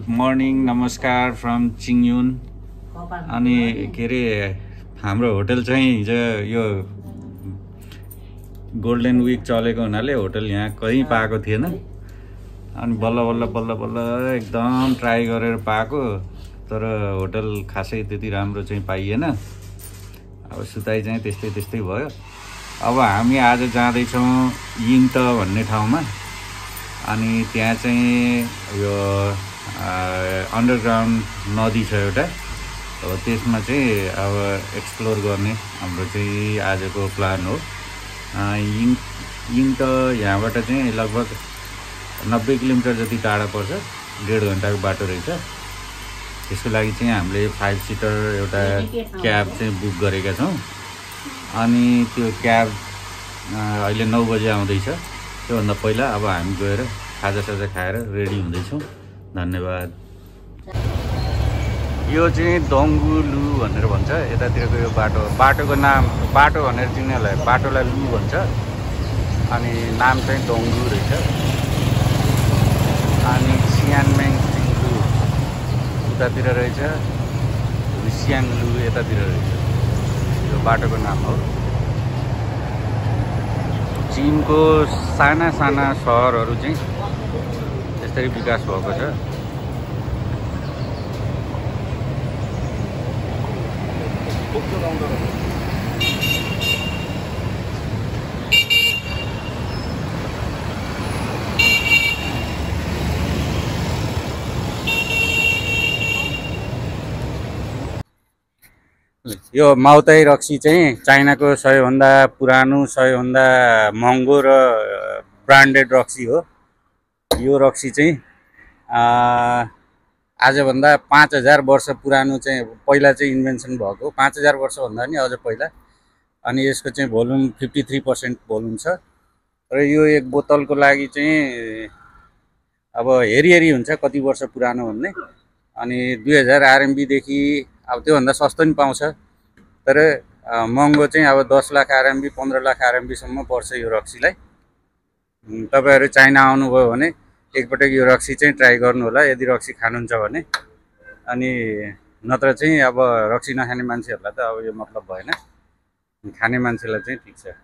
Morning नमस्कार from चिङयुन। अनि के अरे हाम्रो होटल चाहिँ हिजो यो गोल्डन विक चलेको हुनाले होटल यहाँ कहीँ पाएको थिएन। अनि बल्ल बल्ल बल्ल बल्ल एकदम ट्राई गरेर पाएको, तर होटल खासै त्यति राम्रो चाहिँ पाइएन। अब सुताइ चाहिँ त्यस्तै त्यस्तै भयो। अब हामी आज जाँदैछौँ यिङत भन्ने ठाउँमा। अनि त्यहाँ चाहिँ यो अन्डरग्राउन्ड नदी छ एउटा। अब त्यसमा चाहिँ अब एक्सप्लोर गर्ने हाम्रो चाहिँ आजको प्लान हो। यिङत यहाँबाट चाहिँ लगभग 90 किलोमिटर जति टाढा पर्छ, 1.5 घन्टाको बाटो रहेछ। त्यसको लागि चाहिँ हामीले 5 सिटर एउटा क्याब चाहिँ बुक गरेका छौँ। अनि त्यो क्याब अहिले 9 बजे आउँदैछ। त्योभन्दा पहिला अब हामी गएर खाजासाजा खाएर रेडी हुँदैछौँ। धन्यवाद। यो चाहिँ दोङ्गु लु भनेर भन्छ यतातिरको यो बाटोको नाम, बाटो भनेर चिन्नेलाई बाटोलाई लु भन्छ। अनि नाम चाहिँ दोङ्गु रहेछ। अनि सियानमेङ लु उतातिर रहेछ, सियाङ लु यतातिर रहेछ। यो बाटोको नाम हो। चीनको साना साना सहरहरू चाहिँ त्यसरी विकास भएको छ। यो माउताई रक्सी चाहिँ चाइनाको सबैभन्दा पुरानो, सबैभन्दा महँगो र ब्रान्डेड रक्सी हो। यो रक्सी चाहिँ आजभन्दा 5000 वर्ष पुरानो चाहिँ पहिला चाहिँ इन्भेन्सन भएको। 5000 वर्षभन्दा नि अझ पहिला। अनि यसको चाहिँ भोल्युम 53% भोल्युम छ। र यो एक बोतलको लागि चाहिँ अब हेरी हुन्छ कति वर्ष पुरानो भन्ने। अनि 2000 RMB देखि अब त्योभन्दा सस्तो नि पाउँछ। तर महँगो चाहिँ अब 10 लाख RMB 15 लाख RMB सम्म पर्छ यो रक्सीलाई। तपाईहरु चाइना आउनुभयो भने एकपटक यो रक्सी चाहिँ ट्राई गर्नु होला, यदि रक्सी खानुहुन्छ भने। अनि नत्र चाहिँ अब रक्सी नखाने मान्छेहरूलाई त अब यो मतलब भएन, खाने मान्छेलाई चाहिँ ठिक छ।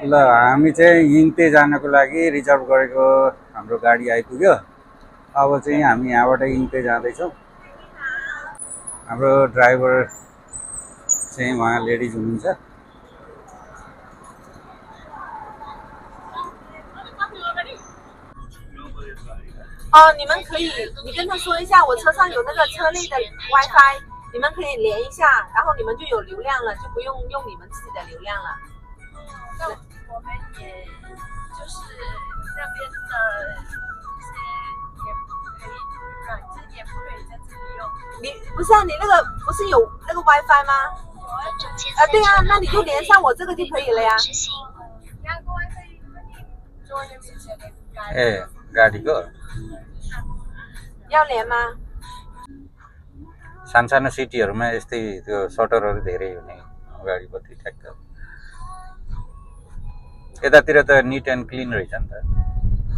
ल हामी चाहिँ यिङते जानको लागि रिजर्भ गरेको हाम्रो गाडी आइपुग्यो। अब चाहिँ हामी यहाँबाट यिङते जाँदैछौँ। हाम्रो ड्राइभर चाहिँ उहाँ लेडिज हुनुहुन्छ।你们可以，你跟他说一下，我车上有那个车内的 WiFi， 你们可以连一下，然后你们就有流量了，就不用用你们自己的流量了。那我们也就是那边的一些也不可以，软件也不可以在这里用。你不是啊，你那个不是有那个 WiFi 吗？对啊，那你就连上我这个就可以了呀。गाडीको要连吗？सानो सिटीहरुमा यस्तै त्यो सटरहरु धेरै हुने गाडीपट्टि ठ्याक्क। यतातिर त निट एन्ड क्लिन रहेछ नि त।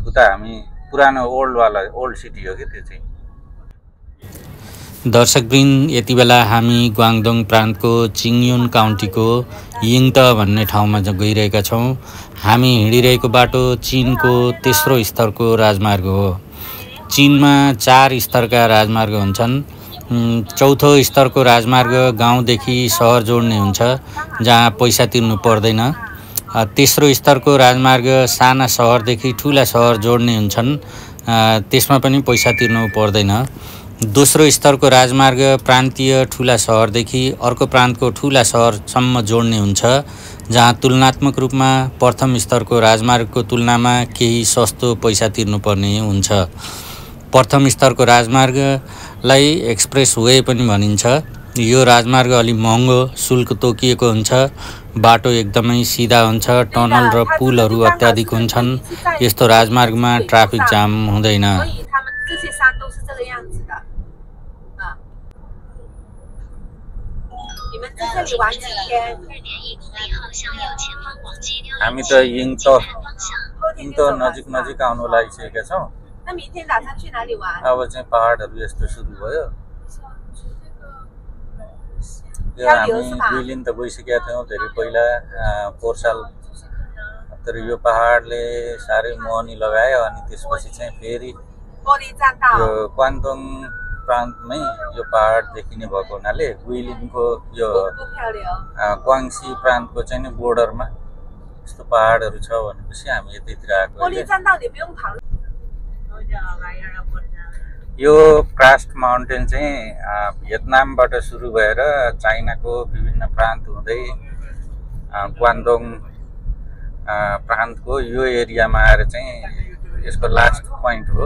उता हामी पुरानो ओल्ड सिटी हो कि त्यो चाहिँ। दर्शकवृन्द, यति बेला हामी ग्वाङदोङ प्रान्तको चिङयुन काउन्टीको यिङत भन्ने ठाउँमा गइरहेका छौँ। हामी हिँडिरहेको बाटो चीनको तेस्रो स्तरको राजमार्ग हो। चीनमा 4 स्तरका राजमार्ग हुन्छन्। चौथो स्तरको राजमार्ग गाउँदेखि सहर जोड्ने हुन्छ, जहाँ पैसा तिर्नु पर्दैन। तेस्रो स्तरको राजमार्ग साना सहरदेखि ठुला सहर जोड्ने हुन्छन्, त्यसमा पनि पैसा तिर्नु पर्दैन। दोस्रो स्तरको राजमार्ग प्रान्तीय ठुला सहरदेखि अर्को प्रान्तको ठुला सहरसम्म जोड्ने हुन्छ, जहाँ तुलनात्मक रूपमा प्रथम स्तरको राजमार्गको तुलनामा केही सस्तो पैसा तिर्नुपर्ने हुन्छ। प्रथम स्तरको राजमार्गलाई एक्सप्रेस वे पनि भनिन्छ। यो राजमार्ग अलि महँगो शुल्क तोकिएको हुन्छ। बाटो एकदमै सिधा हुन्छ। टनल र पुलहरू अत्याधिक हुन्छन्। यस्तो राजमार्गमा ट्राफिक जाम हुँदैन। हामी त यिङत नजिक आउनु लागिसकेका छौँ। 那明天打算去哪里玩？ अब चाहिँ पहाडहरू यस्तो सुरु भयो। 想去这个 यो हामी गुइलिन त गइसकेका थियौँ धेरै पहिला, 4 साल। तर यो पहाडले साह्रै मोहनी लगायो। अनि त्यसपछि चाहिँ फेरि 玻璃栈道。 यो क्वान्तोङ प्रान्तमै यो पहाड देखिने भएको हुनाले गुइलिनको यो 不漂流。 क्वाङसी प्रान्तको चाहिँ नि बोर्डरमा यस्तो पहाडहरू छ भनेपछि हामी यतैतिर आएको। 玻璃栈道你不用考虑。 यो क्रास्ट माउन्टेन चाहिँ भियतनामबाट सुरु भएर चाइनाको विभिन्न प्रान्त हुँदै क्वान्तोङ प्रान्तको यो एरियामा आएर चाहिँ यसको लास्ट पोइन्ट हो।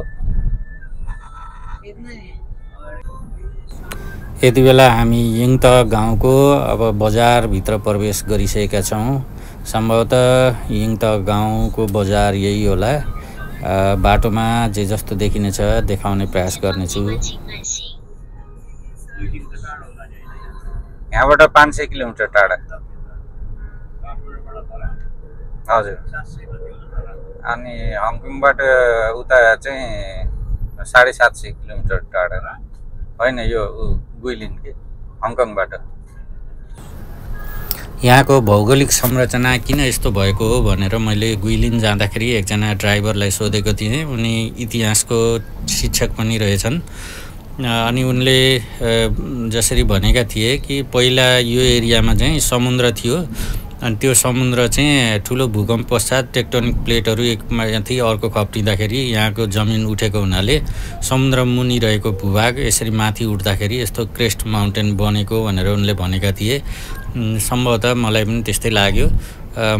यति बेला हामी यिङतह गाउँको अब बजारभित्र प्रवेश गरिसकेका छौँ। सम्भवतः यिङतह गाउँको बजार यही होला। बाटोमा जे जस्तो देखिनेछ देखाउने प्रयास गर्नेछु। यहाँबाट 500 किलोमिटर टाढा। हजुर। अनि हङकङबाट उता चाहिँ 750 किलोमिटर टाढा होइन, यो गुइलिन के हङकङबाट। यहाँको भौगोलिक संरचना किन यस्तो भएको हो भनेर मैले गुइलिन जाँदाखेरि एकजना ड्राइभरलाई सोधेको थिएँ। उनी इतिहासको शिक्षक पनि रहेछन्। अनि उनले जसरी भनेका थिए कि पहिला यो एरियामा चाहिँ समुद्र थियो। अनि त्यो समुद्र चाहिँ ठुलो भूकम्प पश्चात टेक्टोनिक प्लेटहरू एकमाथि अर्को खप्टिँदाखेरि यहाँको जमिन उठेको हुनाले समुद्र मुनि रहेको भूभाग यसरी माथि उठ्दाखेरि यस्तो क्रेस्ट माउन्टेन बनेको भनेर उनले भनेका थिए। सम्भवतः मलाई पनि त्यस्तै लाग्यो।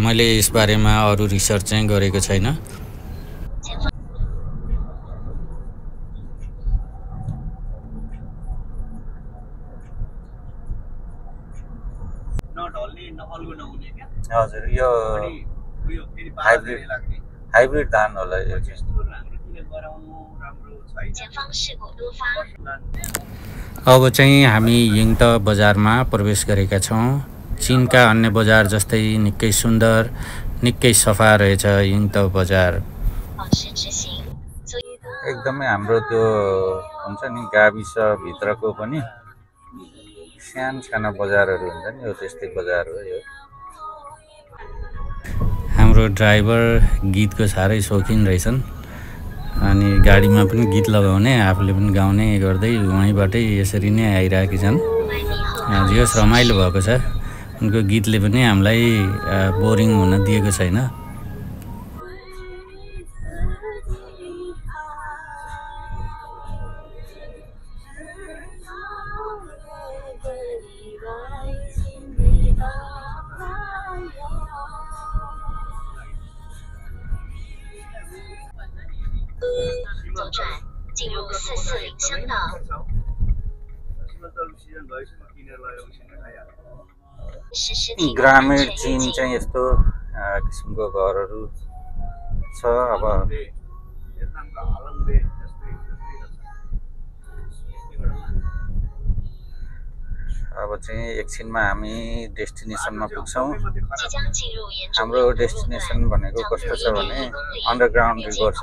मैले यसबारेमा अरू रिसर्च चाहिँ गरेको छैन। हजुर, यो हाइब्रिड धान होला यो चाहिँ। अब चाहिँ हामी यिङतह बजारमा प्रवेश गरेका छौँ। चीनका अन्य बजार जस्तै निकै सुन्दर, निकै सफा रहेछ यिङतह बजार। एकदमै हाम्रो त्यो हुन्छ नि गाविस भित्रको पनि साना बजारहरू हुन्छ नि, यो त्यस्तै बजार हो यो। हाम्रो ड्राइभर गीतको साह्रै शौकिन रहेछन्। अनि गाडीमा पनि गीत लगाउने, आफूले पनि गाउने गर्दै वहीँबाटै यसरी नै आइरहेकी छन्। जे रमाइलो भएको छ। उनको गीतले पनि हामीलाई बोरिङ हुन दिएको छैन। ग्रामीण चीन चाहिँ यस्तो किसिमको घरहरू छ। अब चाहिँ एकछिनमा हामी डेस्टिनेसनमा पुग्छौँ। हाम्रो डेस्टिनेसन भनेको कस्तो छ भने अन्डरग्राउन्ड रिभर छ।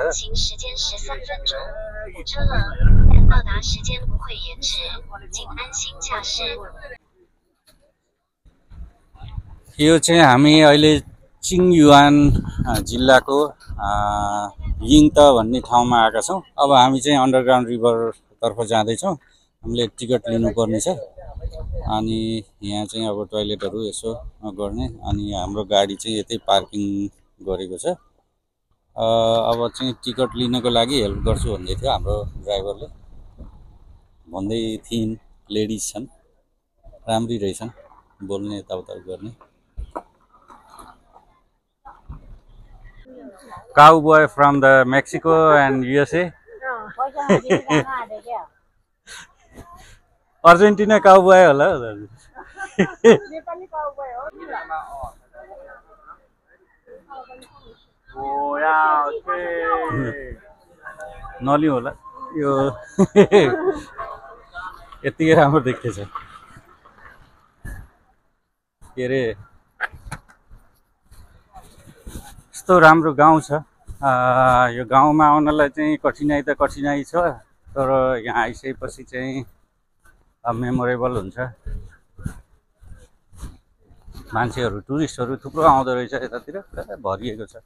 यो चाहिँ हामी अहिले चिङयुआन जिल्लाको यिङतह भन्ने ठाउँमा आएका छौँ। अब हामी चाहिँ अन्डरग्राउन्ड रिभरतर्फ जाँदैछौँ। हामीले टिकट लिनुपर्ने छ। अनि यहाँ चाहिँ अब टोयलेटहरू यसो गर्ने। अनि हाम्रो गाडी चाहिँ यतै पार्किङ गरेको छ। अब चाहिँ टिकट लिनको लागि हेल्प गर्छु भन्दै थियो हाम्रो ड्राइभरले, भन्दै थिइन्। लेडिज छन्, राम्री रहेछन्, बोल्ने यताउता गर्ने। Cowboy from the Mexico and USA. Argentina cowboy होला नेपाली काउबॉय हो। नलिउ होला यो यतिकै राम्रो देखिएछ। के अरे यस्तो राम्रो गाउँ छ यो गाउँमा आउनलाई चाहिँ कठिनाइ त कठिनाइ छ, तर यहाँ आइसकेपछि चाहिँ मेमोरेबल हुन्छ। मान्छेहरू टुरिस्टहरू थुप्रो आउँदो रहेछ यतातिर, पुरा भरिएको छ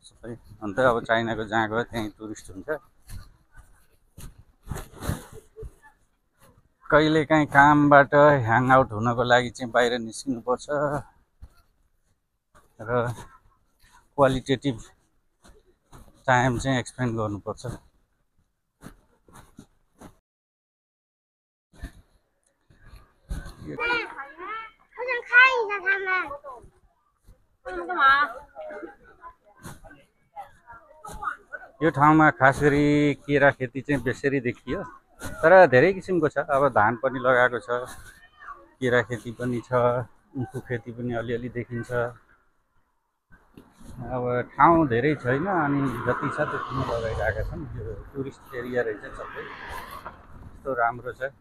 सबै। अन्त अब चाइनाको जहाँ गयो त्यहीँ टुरिस्ट हुन्छ। कहिलेकाहीँ कामबाट ह्याङआउट हुनको लागि चाहिँ बाहिर निस्किनुपर्छ र क्वालिटेटिभ टाइम चाहिँ एक्सपेन्ड गर्नुपर्छ। यो ठाउँमा खास गरी केरा खेती चाहिँ बेसरी देखियो, तर धेरै किसिमको छ। अब धान पनि लगाएको छ, केरा खेती पनि छ, उखु खेती पनि अलिअलि देखिन्छ। अब ठाउँ धेरै छैन, अनि जति छ त्यति नै लगाइरहेका छन्। यो टुरिस्ट एरिया रहेछ सबै, यस्तो राम्रो छ।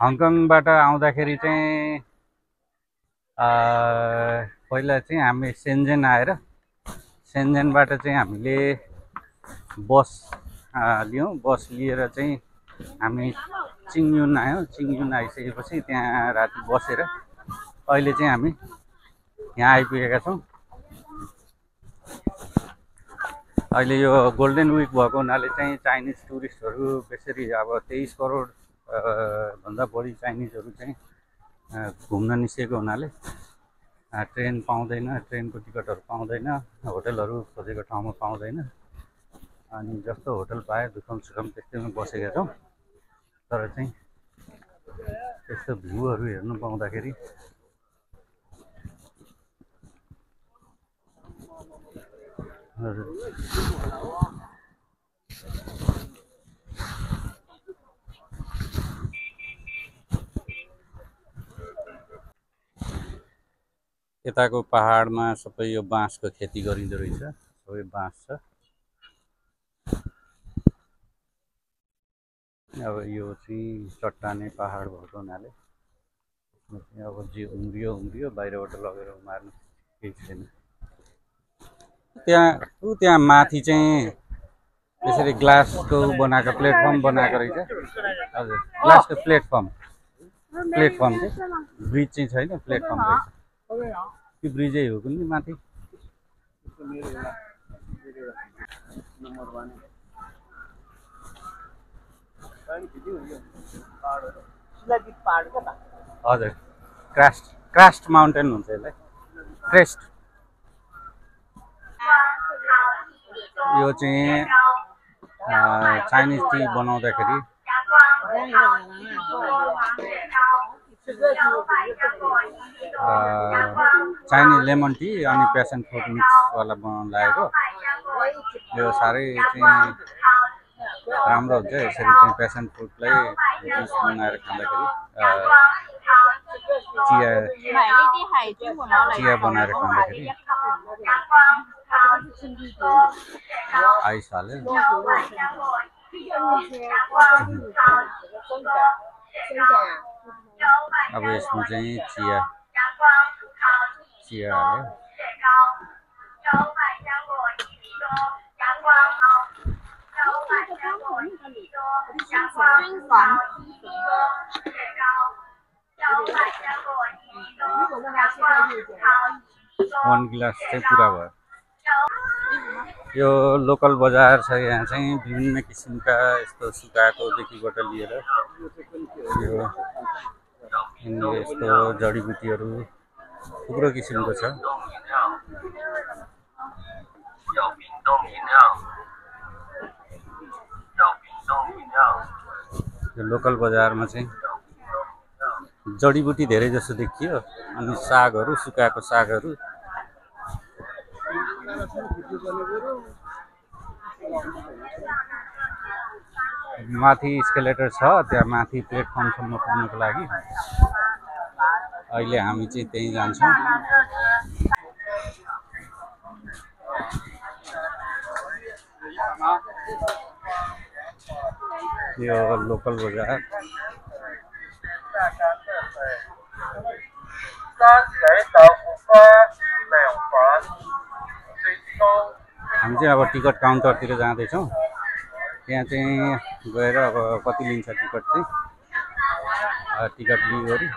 हङकङबाट आउँदाखेरि चाहिँ पहिला चाहिँ हामी सेन्जेन आएर सेन्जेनबाट चाहिँ हामीले बस लियौँ। बस लिएर चाहिँ हामी चिङयुन आयौँ। चिङयुन आइसकेपछि त्यहाँ राति बसेर अहिले चाहिँ हामी यहाँ आइपुगेका छौँ। अहिले यो गोल्डन विक भएको हुनाले चाहिँ चाइनिज टुरिस्टहरू बेसरी अब 23 करोड भन्दा बढी चाइनिजहरू चाहिँ घुम्न निस्केको हुनाले ट्रेन पाउँदैन, ट्रेनको टिकटहरू पाउँदैन, होटलहरू खोजेको ठाउँमा पाउँदैन। अनि जस्तो होटल पाए दुखम सुखम त्यस्तैमा बसेका छौँ। तर चाहिँ त्यस्तो भ्यूहरू हेर्नु पाउँदाखेरि यताको पहाडमा सबै यो बाँसको खेती गरिँदो रहेछ, सबै बाँस छ। अब यो चाहिँ चट्टाने पहाड भएको हुनाले अब जे उम्रियो बाहिरबाट लगेर मार्नु केही छैन। त्यहाँ माथि चाहिँ यसरी ग्लासको बनाएको प्लेटफर्म बनाएको रहेछ। हजुर, ग्लासको प्लेटफर्म चाहिँ ब्रिज चाहिँ छैन, प्लेटफर्म रहेछ। त्यो ब्रिजै हो कुनै माथि। हजुर, क्रास्ट माउन्टेन हुन्छ यसलाई, क्रेस्ट। यो चाहिँ चाइनिज टी बनाउँदाखेरि चाइनिज लेमन टी अनि प्यासन फ्रुट मिक्सवाला बनाउनु लागेको। यो साह्रै चाहिँ राम्रो हुन्छ। यसरी चाहिँ प्यासन फ्रुटलाई जुस बनाएर खाँदाखेरि चिया बनाएर खाँदाखेरि आइस हाल्यो। अब यसमा चाहिँ चिया हाल्यो। वन गिलास चाहिँ पुरा भयो। यो लोकल बजार छ। यहाँ चाहिँ विभिन्न किसिमका यस्तो सुकाएकोदेखिबाट लिएर यो यस्तो जडीबुटीहरू थुप्रो किसिमको छ। यो लोकल बजारमा चाहिँ जडीबुटी धेरै जसो देखियो। अनि सागहरू, सुकाएको सागहरू। माथि स्केलेटर छ, त्यहाँ माथि प्लेटफर्मसम्म पुग्नको लागि। अहिले हामी चाहिँ त्यहीँ जान्छौँ। यो लोकल बजार। हामी चाहिँ अब टिकट काउन्टरतिर जाँदैछौँ। त्यहाँ चाहिँ गएर अब कति लिन्छ टिकट चाहिँ टिकट लिगरी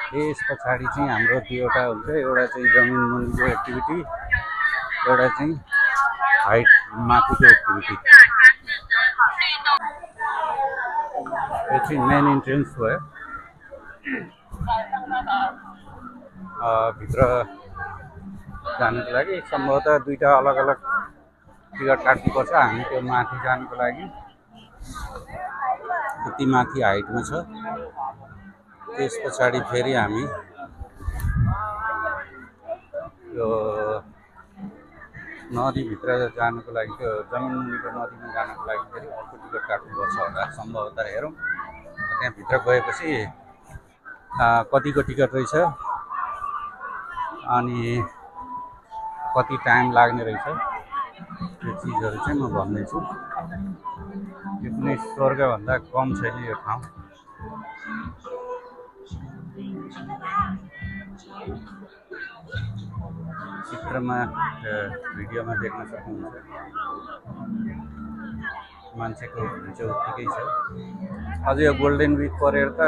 त्यस पछाडि चाहिँ हाम्रो दुईवटा हुन्छ। एउटा चाहिँ जमिन मुनिको एक्टिभिटी, एउटा चाहिँ हाइट माथिको एक्टिभिटी। यो चाहिँ मेन इन्ट्रेन्स भयो। भित्र जानुको लागि सम्भवतः दुईवटा अलग अलग टिकट काट्नुपर्छ। हामी त्यो माथि जानुको लागि त्यति माथि हाइटमा छ। त्यस पछाडि फेरि हामी यो नदीभित्र जानुको लागि, त्यो जमिन मुनिको नदीमा जानुको लागि फेरि अर्को टिकट काट्नुपर्छ होला सम्भवतः। हेरौँ त्यहाँभित्र गएपछि कतिको टिकट रहेछ अनि कति टाइम लाग्ने रहेछ त्यो चिजहरू चाहिँ म भन्दैछु। यो कुनै स्वर्गभन्दा कम छैन यो ठाउँ। चित्रमा भिडियोमा देख्न सक्नुहुन्छ मान्छेको भिड उत्तिकै छ। अझ यो गोल्डन विक परेर त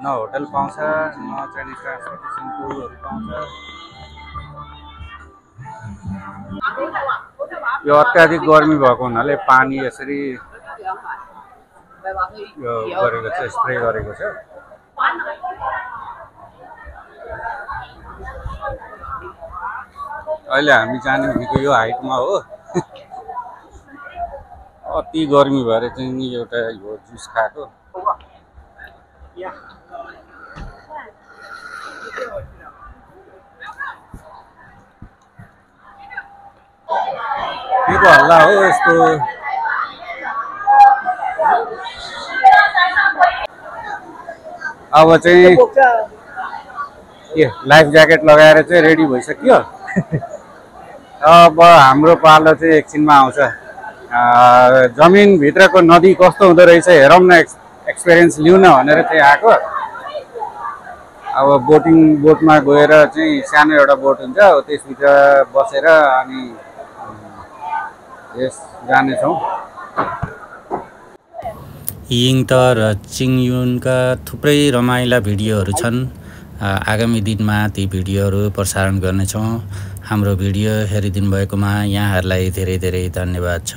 न होटल पाउँछ न चाहिँ ट्रान्सपोर्टेसन टुलहरू पाउँछ। यो अत्याधिक गर्मी भएको हुनाले पानी यसरी यो गरेको छ, स्प्रे गरेको छ। अहिले हामी जाने भनेको यो हाइटमा हो। अति गर्मी भएर चाहिँ नि एउटा यो जुस खाएको। के को हल्ला हो यस्तो? अब चाहिँ के लाइफ ज्याकेट लगाएर चाहिँ रेडी भइसक्यो। अब हाम्रो पालो चाहिँ एकछिनमा आउँछ। जमिनभित्रको नदी कस्तो हुँदो रहेछ हेरौँ न, एक्सपिरियन्स लिउँ न भनेर चाहिँ आएको। अब बोटमा गएर चाहिँ सानो एउटा बोट हुन्छ, त्यसभित्र बसेर अनि यस जानेछौँ। यिङत र चिङयुनका थुप्रै रमाइला भिडियोहरू छन्। आगामी दिनमा ती भिडियोहरू प्रसारण गर्नेछौँ। हाम्रो भिडियो हेरिदिनु भएकोमा यहाँहरूलाई धेरै धेरै धन्यवाद छ।